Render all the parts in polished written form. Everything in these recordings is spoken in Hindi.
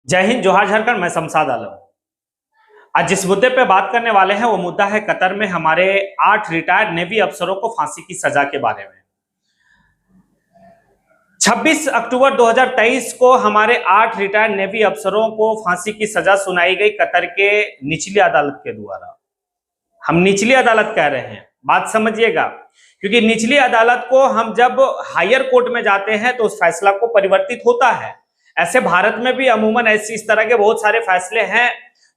जय हिंद, जोहार, झारखंड। मैं शमशाद आलम। आज जिस मुद्दे पे बात करने वाले हैं वो मुद्दा है कतर में हमारे 8 रिटायर्ड नेवी अफसरों को फांसी की सजा के बारे में। 26 अक्टूबर 2023 को हमारे 8 रिटायर्ड नेवी अफसरों को फांसी की सजा सुनाई गई कतर के निचली अदालत के द्वारा। हम निचली अदालत कह रहे हैं, बात समझिएगा, क्योंकि निचली अदालत को हम जब हायर कोर्ट में जाते हैं तो उस फैसला को परिवर्तित होता है। ऐसे भारत में भी अमूमन इस तरह के बहुत सारे फैसले हैं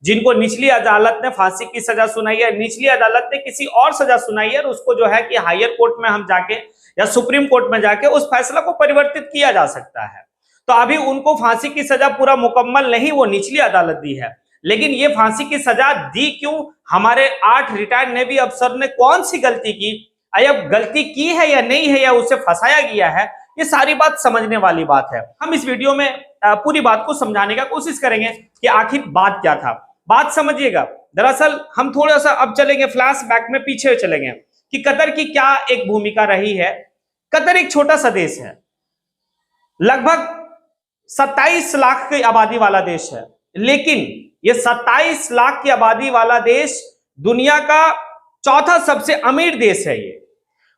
जिनको निचली अदालत ने फांसी की सजा सुनाई है, निचली अदालत ने किसी और सजा सुनाई है और उसको जो है कि हायर कोर्ट में हम जाके या सुप्रीम कोर्ट में जाके उस फैसला को परिवर्तित किया जा सकता है। तो अभी उनको फांसी की सजा पूरा मुकम्मल नहीं वो निचली अदालत दी है, लेकिन ये फांसी की सजा दी क्यों? हमारे 8 रिटायर्ड नेवी अफसर ने कौन सी गलती की, या गलती की है या नहीं है, या उसे फंसाया गया है, ये सारी बात समझने वाली बात है। हम इस वीडियो में पूरी बात को समझाने का कोशिश करेंगे कि आखिर बात क्या था। बात समझिएगा। दरअसल हम थोड़ा सा अब चलेंगे, फ्लैशबैक में पीछे चलेंगे कि कतर की क्या एक भूमिका रही है। कतर एक छोटा सा देश है, लगभग 27 लाख की आबादी वाला देश है, लेकिन ये 27 लाख की आबादी वाला देश दुनिया का चौथा सबसे अमीर देश है। ये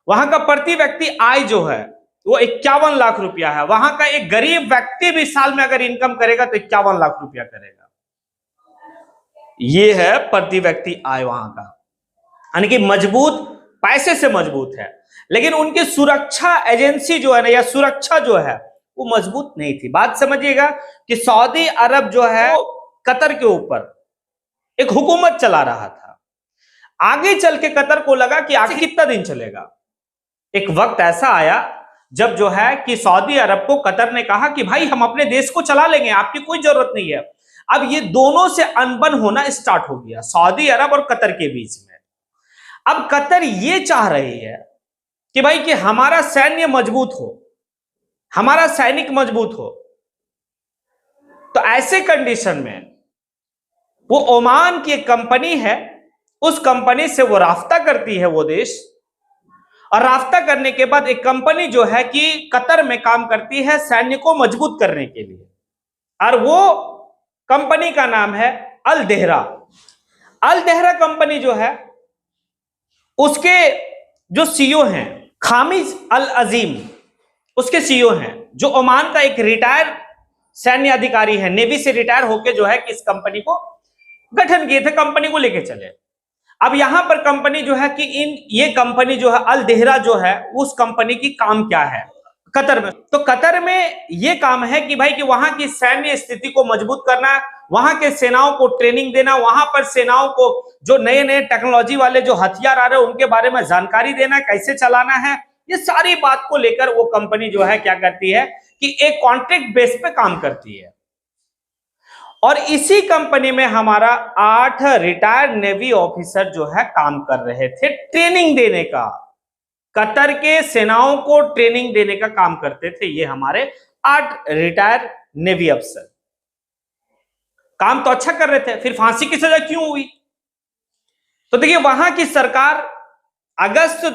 वहां का प्रति व्यक्ति आय जो है वो 51 लाख रुपया है। वहां का एक गरीब व्यक्ति भी साल में अगर इनकम करेगा तो 51 लाख रुपया करेगा। ये है प्रति व्यक्ति आय वहां का, यानी कि मजबूत, पैसे से मजबूत है। लेकिन उनकी सुरक्षा एजेंसी जो है ना, या सुरक्षा जो है वो मजबूत नहीं थी। बात समझिएगा कि सऊदी अरब जो है कतर के ऊपर एक हुकूमत चला रहा था। आगे चल के कतर को लगा कि आखिर कितना दिन चलेगा। एक वक्त ऐसा आया जब जो है कि सऊदी अरब को कतर ने कहा कि भाई हम अपने देश को चला लेंगे, आपकी कोई जरूरत नहीं है। अब ये दोनों से अनबन होना स्टार्ट हो गया सऊदी अरब और कतर के बीच में। अब कतर ये चाह रही है कि भाई कि हमारा सैन्य मजबूत हो, हमारा सैनिक मजबूत हो। तो ऐसे कंडीशन में वो ओमान की एक कंपनी है, उस कंपनी से वो राफ्ता करती है वो देश, और राफ्ता करने के बाद एक कंपनी जो है कि कतर में काम करती है सैन्य को मजबूत करने के लिए, और वो कंपनी का नाम है अल देहरा। अल देहरा कंपनी जो है उसके जो सीईओ हैं खामिज अल अजीम, उसके सीईओ हैं, जो ओमान का एक रिटायर सैन्य अधिकारी है, नेवी से रिटायर होकर जो है कि इस कंपनी को गठन किए थे, कंपनी को लेके चले। अब यहां पर कंपनी जो है कि ये कंपनी जो है अल देहरा जो है, उस कंपनी की काम क्या है कतर में? तो कतर में ये काम है कि भाई कि वहां की सैन्य स्थिति को मजबूत करना, वहां के सेनाओं को ट्रेनिंग देना, वहां पर सेनाओं को जो नए नए टेक्नोलॉजी वाले जो हथियार आ रहे हैं उनके बारे में जानकारी देना, कैसे चलाना है, ये सारी बात को लेकर वो कंपनी जो है क्या करती है कि एक कॉन्ट्रैक्ट बेस पे काम करती है। और इसी कंपनी में हमारा 8 रिटायर्ड नेवी ऑफिसर जो है काम कर रहे थे, ट्रेनिंग देने का, कतर के सेनाओं को ट्रेनिंग देने का काम करते थे। ये हमारे 8 रिटायर्ड नेवी अफसर काम तो अच्छा कर रहे थे, फिर फांसी की सजा क्यों हुई? तो देखिए, वहां की सरकार अगस्त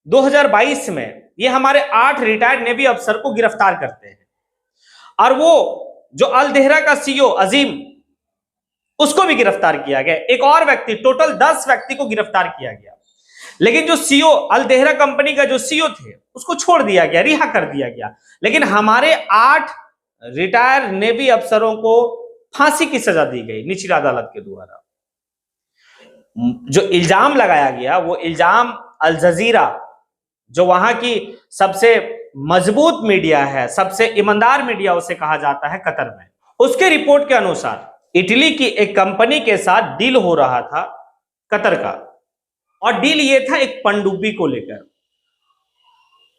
2022 में ये हमारे 8 रिटायर्ड नेवी अफसर को गिरफ्तार करते हैं, और वो जो अल देहरा का सीईओ अजीम, उसको भी गिरफ्तार किया गया। एक और व्यक्ति, टोटल 10 व्यक्ति को गिरफ्तार किया गया। लेकिन जो सीईओ अल देहरा कंपनी का जो सीईओ थे उसको छोड़ दिया गया, रिहा कर दिया गया। लेकिन हमारे 8 रिटायर नेवी अफसरों को फांसी की सजा दी गई निचली अदालत के द्वारा। जो इल्जाम लगाया गया वो इल्जाम अल जजीरा, जो वहां की सबसे मजबूत मीडिया है, सबसे ईमानदार मीडिया उसे कहा जाता है कतर में, उसके रिपोर्ट के अनुसार इटली की एक कंपनी के साथ डील हो रहा था कतर का, और डील ये था एक पनडुब्बी को लेकर।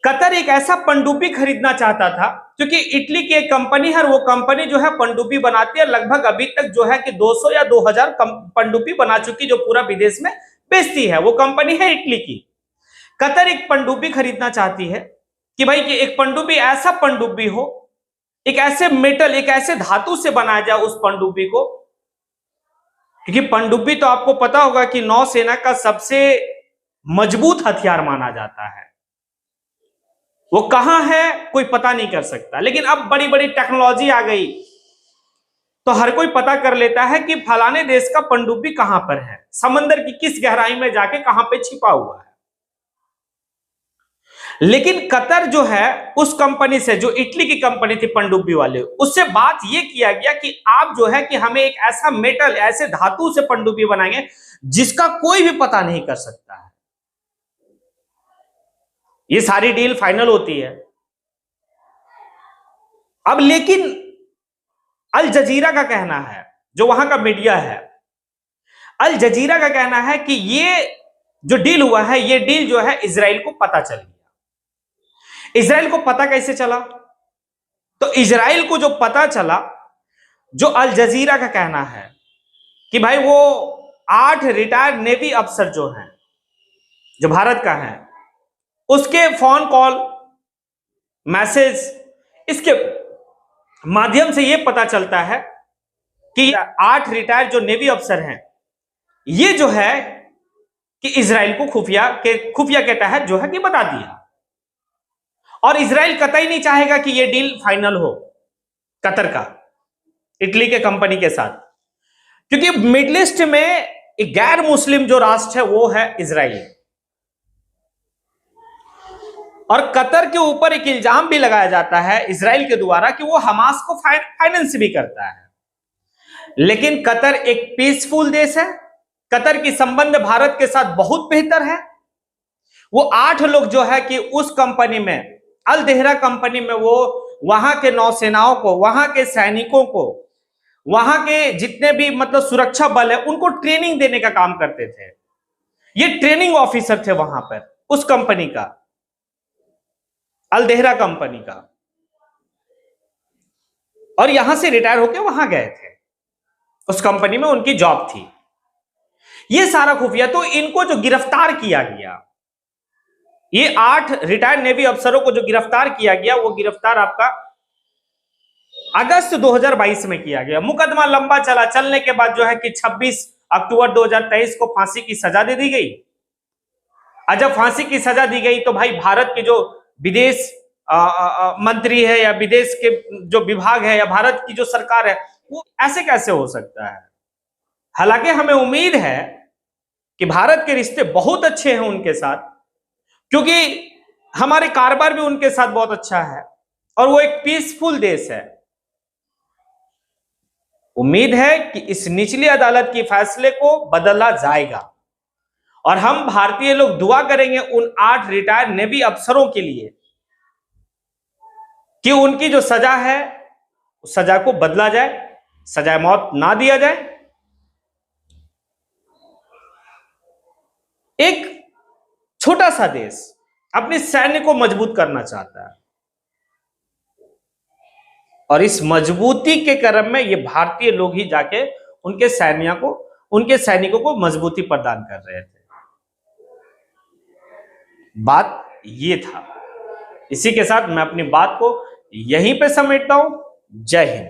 कतर एक ऐसा पनडुब्बी खरीदना चाहता था, क्योंकि इटली की एक कंपनी है, वो कंपनी जो है पनडुब्बी बनाती है। लगभग अभी तक जो है कि 200 या 2000 पनडुब्बी बना चुकी, जो पूरा विदेश में बेचती है, वो कंपनी है इटली की। कतर एक पनडुब्बी खरीदना चाहती है कि भाई कि एक पनडुब्बी, ऐसा पनडुब्बी हो, एक ऐसे मेटल, एक ऐसे धातु से बनाया जाए उस पनडुब्बी को, क्योंकि पनडुब्बी तो आपको पता होगा कि नौसेना का सबसे मजबूत हथियार माना जाता है। वो कहां है कोई पता नहीं कर सकता, लेकिन अब बड़ी बड़ी टेक्नोलॉजी आ गई, तो हर कोई पता कर लेता है कि फलाने देश का पनडुब्बी कहां पर है, समंदर की किस गहराई में जाके कहां पे छिपा हुआ है। लेकिन कतर जो है उस कंपनी से, जो इटली की कंपनी थी पनडुब्बी वाले, उससे बात यह किया गया कि आप जो है कि हमें एक ऐसा मेटल, ऐसे धातु से पनडुब्बी बनाएंगे जिसका कोई भी पता नहीं कर सकता है। ये सारी डील फाइनल होती है। अब लेकिन अल जजीरा का कहना है, जो वहां का मीडिया है, अल जजीरा का कहना है कि ये जो डील हुआ है, ये डील जो है इजराइल को पता चल गया। इजराइल को पता कैसे चला? तो इजराइल को जो पता चला, जो अल जजीरा का कहना है कि भाई वो 8 रिटायर्ड नेवी अफसर जो हैं, जो भारत का है, उसके फोन कॉल, मैसेज, इसके माध्यम से यह पता चलता है कि 8 रिटायर्ड जो नेवी अफसर हैं, ये जो है कि इजराइल को खुफिया के तहत जो है कि बता दिया। और इजराइल कतई नहीं चाहेगा कि यह डील फाइनल हो कतर का इटली के कंपनी के साथ, क्योंकि मिडिल ईस्ट में एक गैर मुस्लिम जो राष्ट्र है वो है इजराइल। और कतर के ऊपर एक इल्जाम भी लगाया जाता है इजराइल के द्वारा कि वो हमास को फाइनेंस भी करता है। लेकिन कतर एक पीसफुल देश है, कतर की संबंध भारत के साथ बहुत बेहतर है। वो 8 लोग जो है कि उस कंपनी में, अल देहरा कंपनी में, वो वहां के नौसेनाओं को, वहां के सैनिकों को, वहां के जितने भी मतलब सुरक्षा बल है, उनको ट्रेनिंग देने का काम करते थे। ये ट्रेनिंग ऑफिसर थे वहां पर उस कंपनी का, अल देहरा कंपनी का, और यहां से रिटायर होकर वहां गए थे। उस कंपनी में उनकी जॉब थी। ये सारा खुफिया, तो इनको जो गिरफ्तार किया गया, ये 8 रिटायर्ड नेवी अफसरों को जो गिरफ्तार किया गया, वो गिरफ्तार आपका अगस्त 2022 में किया गया। मुकदमा लंबा चला, चलने के बाद जो है कि 26 अक्टूबर 2023 को फांसी की सजा दे दी गई। और जब फांसी की सजा दी गई तो भाई भारत के जो विदेश मंत्री है या विदेश के जो विभाग है या भारत की जो सरकार है, वो ऐसे कैसे हो सकता है? हालांकि हमें उम्मीद है कि भारत के रिश्ते बहुत अच्छे हैं उनके साथ, क्योंकि हमारे कारोबार भी उनके साथ बहुत अच्छा है और वो एक पीसफुल देश है। उम्मीद है कि इस निचली अदालत के फैसले को बदला जाएगा और हम भारतीय लोग दुआ करेंगे उन 8 रिटायर्ड नेवी अफसरों के लिए कि उनकी जो सजा है उस सजा को बदला जाए, सजा मौत ना दिया जाए। एक छोटा सा देश अपने सैन्य को मजबूत करना चाहता है और इस मजबूती के क्रम में ये भारतीय लोग ही जाके उनके सैनिकों को मजबूती प्रदान कर रहे थे। बात ये था। इसी के साथ मैं अपनी बात को यहीं पे समेटता हूं। जय हिंद।